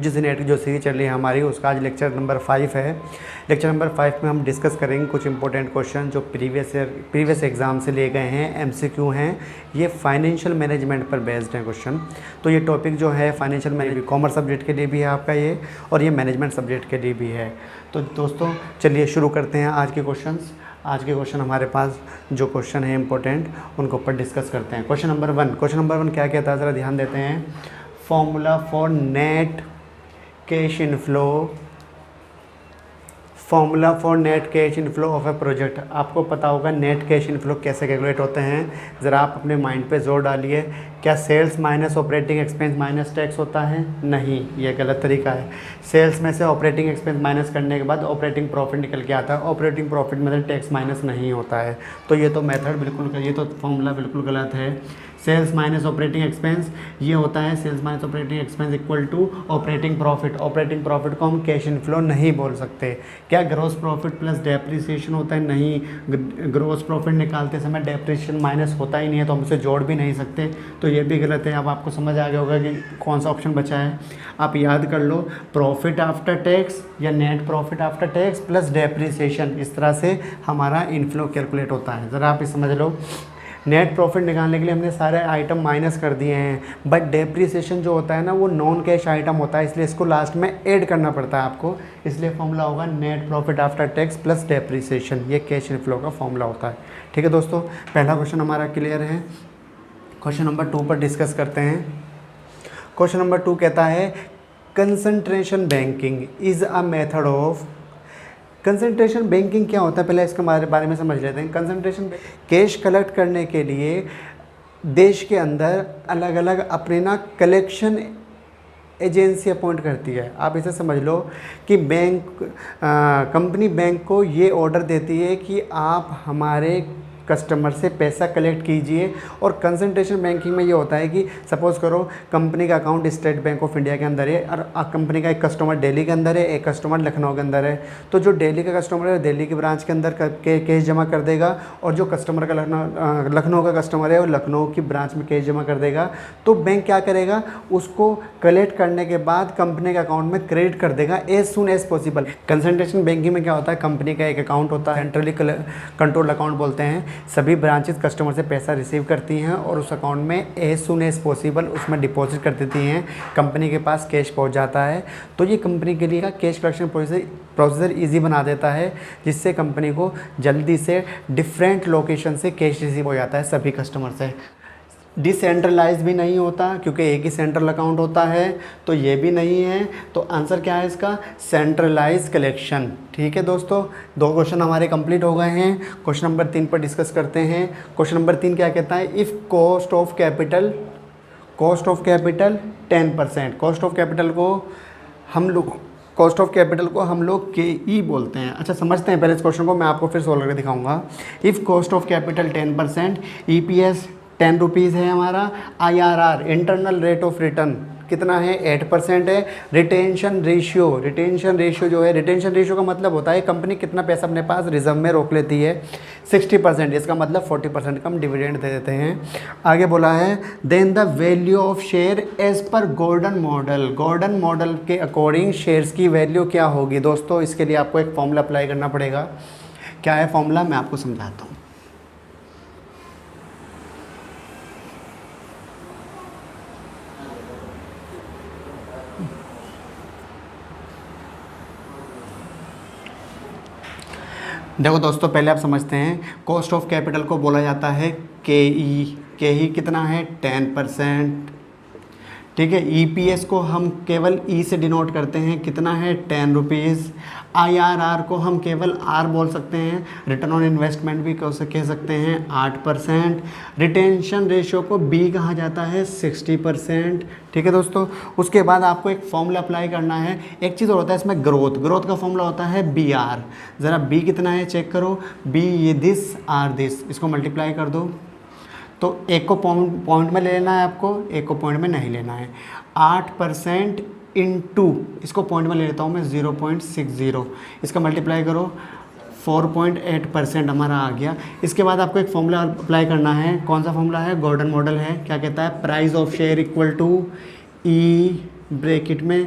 जिस नेट की जो सीरीज चल रही है हमारी, उसका आज लेक्चर नंबर 5 है। लेक्चर नंबर 5 में हम डिस्कस करेंगे कुछ इंपॉर्टेंट क्वेश्चन जो प्रीवियस एग्जाम से लिए गए हैं, एमसीक्यू हैं। ये फाइनेंशियल मैनेजमेंट पर बेस्ड हैं क्वेश्चन। तो ये टॉपिक जो है फाइनेंशियल मैनेजमेंट कॉमर्स सब्जेक्ट के लिए भी है आपका ये, और ये मैनेजमेंट सब्जेक्ट के लिए भी है। तो दोस्तों चलिए शुरू करते हैं आज के क्वेश्चंस। आज के क्वेश्चन हमारे पास जो क्वेश्चन है इंपॉर्टेंट, उनको ऊपर डिस्कस करते हैं। क्वेश्चन नंबर 1 क्या कहता है, ज़रा ध्यान देते हैं। Formula for net cash inflow, formula for net cash inflow of A project. आपको पता होगा नेट कैश इनफ्लो कैसे कैलकुलेट होते हैं, ज़रा आप अपने माइंड पे जोर डालिए। क्या sales minus operating expense minus tax होता है? नहीं, ये गलत तरीका है। सेल्स में से ऑपरेटिंग एक्सपेंस माइनस करने के बाद ऑपरेटिंग प्रॉफिट निकल के आता है। ऑपरेटिंग प्रॉफिट में से टैक्स माइनस नहीं होता है। तो ये तो मेथड बिल्कुल, ये तो फॉर्मूला बिल्कुल गलत है। सेल्स माइनस ऑपरेटिंग एक्सपेंस ये होता है, sales minus operating expense equal to operating profit. Operating profit को हम कैश इनफ्लो नहीं बोल सकते। क्या ग्रॉस प्रॉफिट प्लस डेप्रिसिएशन होता है? नहीं, ग्रॉस प्रॉफिट निकालते समय डेप्रिसिएशन माइनस होता ही नहीं है, तो हम उसे जोड़ भी नहीं सकते। तो ये भी गलत है। अब आपको समझ आ गया होगा कि कौन सा ऑप्शन बचा है। आप याद कर लो, प्रॉफिट आफ्टर टैक्स या net profit after tax plus depreciation, इस तरह से हमारा इनफ्लो कैलकुलेट होता है। ज़रा आप ये समझ लो। नेट प्रॉफिट निकालने के लिए हमने सारे आइटम माइनस कर दिए हैं, बट डेप्रिसिएशन जो होता है ना, वो नॉन कैश आइटम होता है, इसलिए इसको लास्ट में ऐड करना पड़ता है आपको। इसलिए फॉर्मूला होगा net profit after tax plus depreciation. ये कैश इनफ्लो का फॉर्मूला होता है। ठीक है दोस्तों, पहला क्वेश्चन हमारा क्लियर है। क्वेश्चन नंबर 2 पर डिस्कस करते हैं। क्वेश्चन नंबर 2 कहता है concentration banking is a method of. Concentration banking क्या होता है, पहले इसके बारे में समझ लेते हैं। कंसंट्रेशन कैश कलेक्ट करने के लिए देश के अंदर अलग अलग अपने ना कलेक्शन एजेंसी अपॉइंट करती है। आप इसे समझ लो कि कंपनी बैंक को ये ऑर्डर देती है कि आप हमारे कस्टमर से पैसा कलेक्ट कीजिए। और कंसंट्रेशन बैंकिंग में ये होता है कि सपोज़ करो कंपनी का account state bank of India के अंदर है, और कंपनी का एक कस्टमर दिल्ली के अंदर है, एक कस्टमर लखनऊ के अंदर है। तो जो दिल्ली का कस्टमर है दिल्ली की ब्रांच के अंदर कैश जमा कर देगा, और जो कस्टमर का लखनऊ का कस्टमर है वो लखनऊ की ब्रांच में कैश जमा कर देगा। तो बैंक क्या करेगा, उसको कलेक्ट करने के बाद कंपनी के अकाउंट में क्रेडिट कर देगा as soon as possible. Concentration banking में क्या होता है, कंपनी का एक अकाउंट होता है, सेंट्रली कंट्रोल अकाउंट बोलते हैं। सभी ब्रांचेस कस्टमर से पैसा रिसीव करती हैं और उस अकाउंट में एज सुन एज पॉसिबल उसमें डिपॉजिट कर देती हैं। कंपनी के पास कैश पहुंच जाता है। तो ये कंपनी के लिए का कैश कलेक्शन प्रोसीजर इजी बना देता है, जिससे कंपनी को जल्दी से डिफरेंट लोकेशन से कैश रिसीव हो जाता है सभी कस्टमर से। डिसेंट्रलाइज भी नहीं होता क्योंकि एक ही सेंट्रल अकाउंट होता है, तो ये भी नहीं है। तो आंसर क्या है इसका, सेंट्रलाइज कलेक्शन। ठीक है दोस्तों, 2 क्वेश्चन हमारे कंप्लीट हो गए हैं। क्वेश्चन नंबर 3 पर डिस्कस करते हैं। क्वेश्चन नंबर 3 क्या कहता है, if cost of capital 10%। Cost of capital को हम लोग के बोलते हैं। अच्छा समझते हैं पहले इस क्वेश्चन को, मैं आपको फिर सोल्व करके दिखाऊंगा। If cost of capital 10%, EPS 10 rupees है हमारा, IRR internal rate of return कितना है, 8% है। रिटेंशन रेशियो जो है, रिटेंशन रेशियो का मतलब होता है कंपनी कितना पैसा अपने पास रिजर्व में रोक लेती है, 60%। इसका मतलब 40% का हम डिविडेंड दे देते हैं। आगे बोला है then the value of share as per Gordon model के अकॉर्डिंग शेयर्स की वैल्यू क्या होगी। दोस्तों इसके लिए आपको एक फॉर्मूला अप्लाई करना पड़ेगा। क्या है फॉर्मूला, मैं आपको समझाता हूँ। देखो दोस्तों, पहले आप समझते हैं कॉस्ट ऑफ कैपिटल को बोला जाता है के कितना है, 10%। ठीक है, EPS को हम केवल E से डिनोट करते हैं, कितना है, 10 रुपीज़। IRR को हम केवल R बोल सकते हैं, रिटर्न ऑन इन्वेस्टमेंट भी कह सकते हैं, 8%। रिटेंशन रेशियो को B कहा जाता है, 60%। ठीक है दोस्तों, उसके बाद आपको एक फॉर्मूला अप्लाई करना है। एक चीज़ और होता है इसमें, ग्रोथ का फॉर्मूला होता है BR। ज़रा B कितना है चेक करो, B ये दिस R दिस, इसको मल्टीप्लाई कर दो। तो एक को पॉइंट में ले लेना है आपको, एक को पॉइंट में नहीं लेना है। 8% इंटू, इसको पॉइंट में ले लेता हूँ मैं, 0.60, इसका मल्टीप्लाई करो, 4.8% हमारा आ गया। इसके बाद आपको एक फॉर्मूला अप्लाई करना है। कौन सा फॉर्मूला है, गॉर्डन मॉडल है। क्या कहता है, price of share equal to E bracket में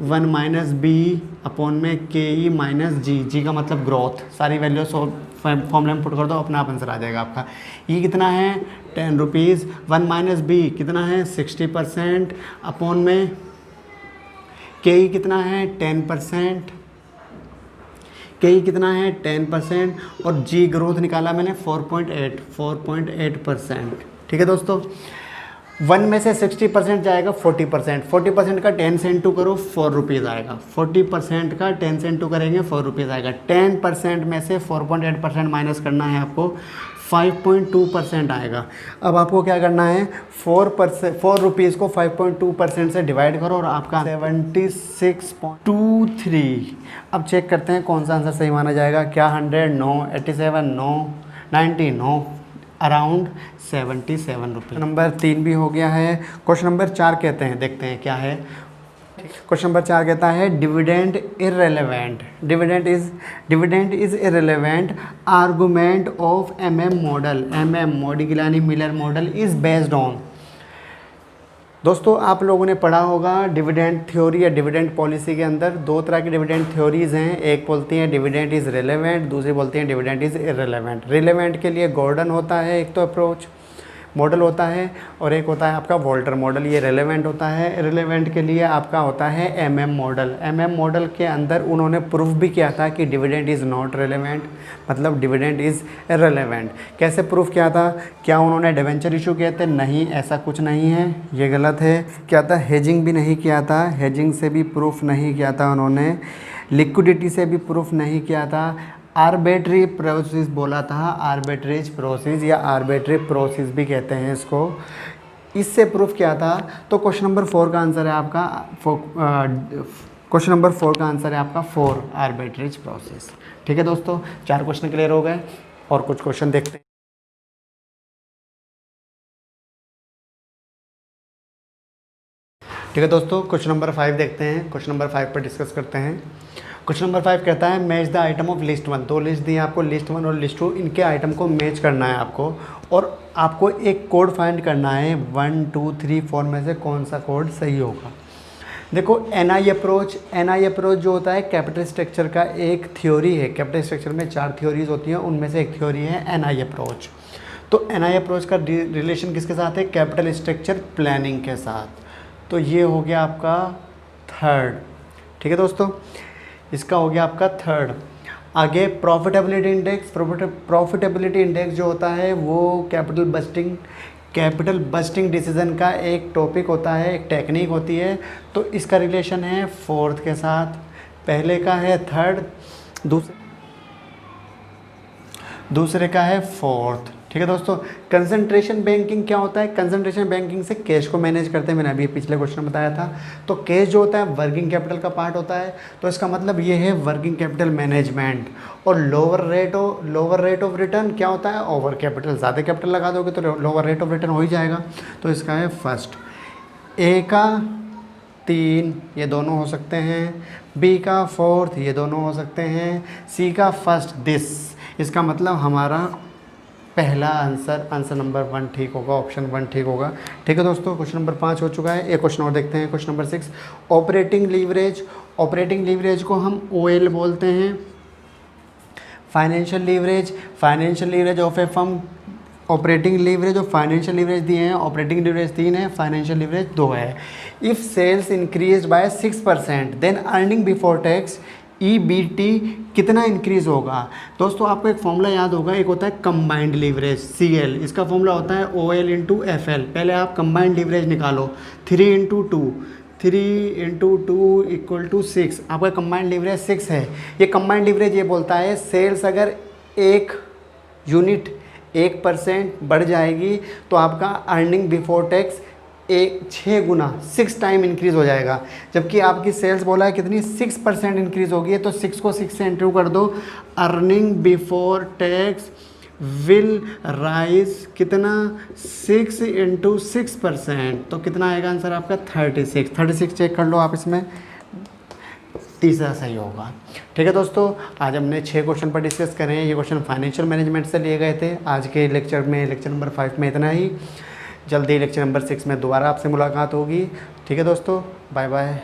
1 माइनस बी अपॉन में के ई माइनस जी, जी का मतलब ग्रोथ। सारी वैल्यू फॉर्मूले में पुट कर दो, अपना आप आंसर आ जाएगा आपका। ये कितना है 10 रुपीज़, 1 माइनस बी कितना है 60% अपॉन में के ई कितना है 10%, के ई कितना है 10% और जी ग्रोथ निकाला मैंने 4.8%। ठीक है दोस्तों, 1 में से 60% जाएगा 40%, 40% का 10 से इंटू करो 4 रुपीज़ आएगा, 40% का 10 से इंटू करेंगे 4 रुपीज़ आएगा। 10% में से 4.8% माइनस करना है आपको, 5.2% आएगा। अब आपको क्या करना है 4 रुपीज़ को 5.2% से डिवाइड करो और आपका 76.23। अब चेक करते हैं कौन सा आंसर सही माना जाएगा, क्या 100 नो, 87 नो, 90 नो, अराउंड 77 रुपये। नंबर 3 भी हो गया है। क्वेश्चन नंबर 4 कहते हैं, देखते हैं क्या है। क्वेश्चन नंबर 4 कहता है dividend irrelevant, dividend is irrelevant argument of MM model, MM Modigliani Miller model is based on. दोस्तों आप लोगों ने पढ़ा होगा डिविडेंड थ्योरी या डिविडेंड पॉलिसी के अंदर 2 तरह की डिविडेंड थ्योरीज हैं। एक बोलती हैं डिविडेंड इज़ रिलेवेंट, दूसरी बोलती हैं डिविडेंड इज़ इररिलेवेंट। रिलेवेंट के लिए गॉर्डन होता है एक तो अप्रोच मॉडल होता है, और एक होता है आपका वोल्टर मॉडल, ये रिलेवेंट होता है। इररिलेवेंट के लिए आपका होता है MM मॉडल। MM मॉडल के अंदर उन्होंने प्रूफ भी किया था कि डिविडेंड इज़ नॉट रिलेवेंट, मतलब डिविडेंड इज़ इररिलेवेंट। कैसे प्रूफ किया था, क्या उन्होंने डिवेंचर इशू किए थे, नहीं ऐसा कुछ नहीं है, ये गलत है। क्या था, हेजिंग भी नहीं किया था, हेजिंग से भी प्रूफ नहीं किया था उन्होंने, लिक्विडिटी से भी प्रूफ नहीं किया था, आर्बिट्री प्रोसेस बोला था, आर्बिट्रेज प्रोसेस या आर्बिट्री प्रोसेस भी कहते हैं इसको, इससे प्रूफ किया था। तो क्वेश्चन नंबर 4 का आंसर है आपका, क्वेश्चन नंबर 4 का आंसर है आपका 4 आर्बिट्रेज प्रोसेस। ठीक है दोस्तों, 4 क्वेश्चन क्लियर हो गए और कुछ क्वेश्चन देखते हैं। ठीक है दोस्तों, क्वेश्चन नंबर 5 देखते हैं, क्वेश्चन नंबर 5 पर डिस्कस करते हैं। क्वेश्चन नंबर 5 कहता है match the item of list 1। 2 list दी है आपको, लिस्ट 1 और लिस्ट 2, इनके आइटम को मैच करना है आपको, और आपको एक कोड फाइंड करना है 1 2 3 4 में से कौन सा कोड सही होगा। देखो NI अप्रोच जो होता है कैपिटल स्ट्रक्चर का एक थ्योरी है। कैपिटल स्ट्रक्चर में 4 थ्योरीज होती हैं, उनमें से एक थ्योरी है NI अप्रोच। तो NI अप्रोच का रिलेशन किसके साथ है, कैपिटल स्ट्रक्चर प्लानिंग के साथ। तो ये हो गया आपका 3rd। ठीक है दोस्तों, इसका हो गया आपका 3rd। आगे प्रॉफिटेबिलिटी इंडेक्स, प्रॉफिटेबिलिटी इंडेक्स जो होता है वो कैपिटल बस्टिंग डिसीजन का एक टॉपिक होता है, एक टेक्निक होती है। तो इसका रिलेशन है 4th के साथ, पहले का है 3rd, दूसरे का है 4th। ठीक है दोस्तों, कंसंट्रेशन बैंकिंग क्या होता है, कंसंट्रेशन बैंकिंग से कैश को मैनेज करते हैं, मैंने अभी पिछले क्वेश्चन में बताया था। तो कैश जो होता है वर्किंग कैपिटल का पार्ट होता है, तो इसका मतलब ये है वर्किंग कैपिटल मैनेजमेंट। और लोअर रेट ऑफ रिटर्न क्या होता है, ओवर कैपिटल। ज़्यादा कैपिटल लगा दोगे तो लोअर रेट ऑफ रिटर्न हो ही जाएगा। तो इसका है फर्स्ट, ए का 3 ये दोनों हो सकते हैं, बी का 4th ये दोनों हो सकते हैं, सी का फर्स्ट दिस। इसका मतलब हमारा पहला आंसर नंबर 1 ठीक होगा, ऑप्शन 1 ठीक होगा। ठीक है दोस्तों, क्वेश्चन नंबर 5 हो चुका है। एक क्वेश्चन और देखते हैं, question number 6 operating leverage. Operating leverage को हम OL बोलते हैं। Financial leverage of A firm, operating leverage और फाइनेंशियल लीवरेज दिए हैं। ऑपरेटिंग लीवरेज 3 है, फाइनेंशियल लीवरेज 2 है। If sales increase by 6% then earning before tax EBT कितना इंक्रीज होगा। दोस्तों आपको एक फॉर्मूला याद होगा, एक होता है कंबाइंड लीवरेज CL, इसका फॉर्मूला होता है OL × FL। पहले आप कंबाइंड लीवरेज निकालो, 3 × 2 = 6। आपका कंबाइंड लीवरेज 6 है। ये कंबाइंड लीवरेज ये बोलता है सेल्स अगर 1 यूनिट 1% बढ़ जाएगी तो आपका अर्निंग बिफोर टैक्स 6 गुना 6 टाइम इंक्रीज़ हो जाएगा। जबकि आपकी सेल्स बोला है कितनी 6% इंक्रीज़ होगी, तो 6 को 6 से इंटू कर दो, earning before tax will rise कितना 6 × 6%। तो कितना आएगा आंसर आपका 36 चेक कर लो आप, इसमें तीसरा सही होगा। ठीक है दोस्तों, आज हमने 6 क्वेश्चन पर डिस्कस करें। ये क्वेश्चन फाइनेंशियल मैनेजमेंट से लिए गए थे। आज के लेक्चर नंबर 5 में इतना ही। जल्दी लेक्चर नंबर 6 में दोबारा आपसे मुलाकात होगी। ठीक है दोस्तों, बाय बाय।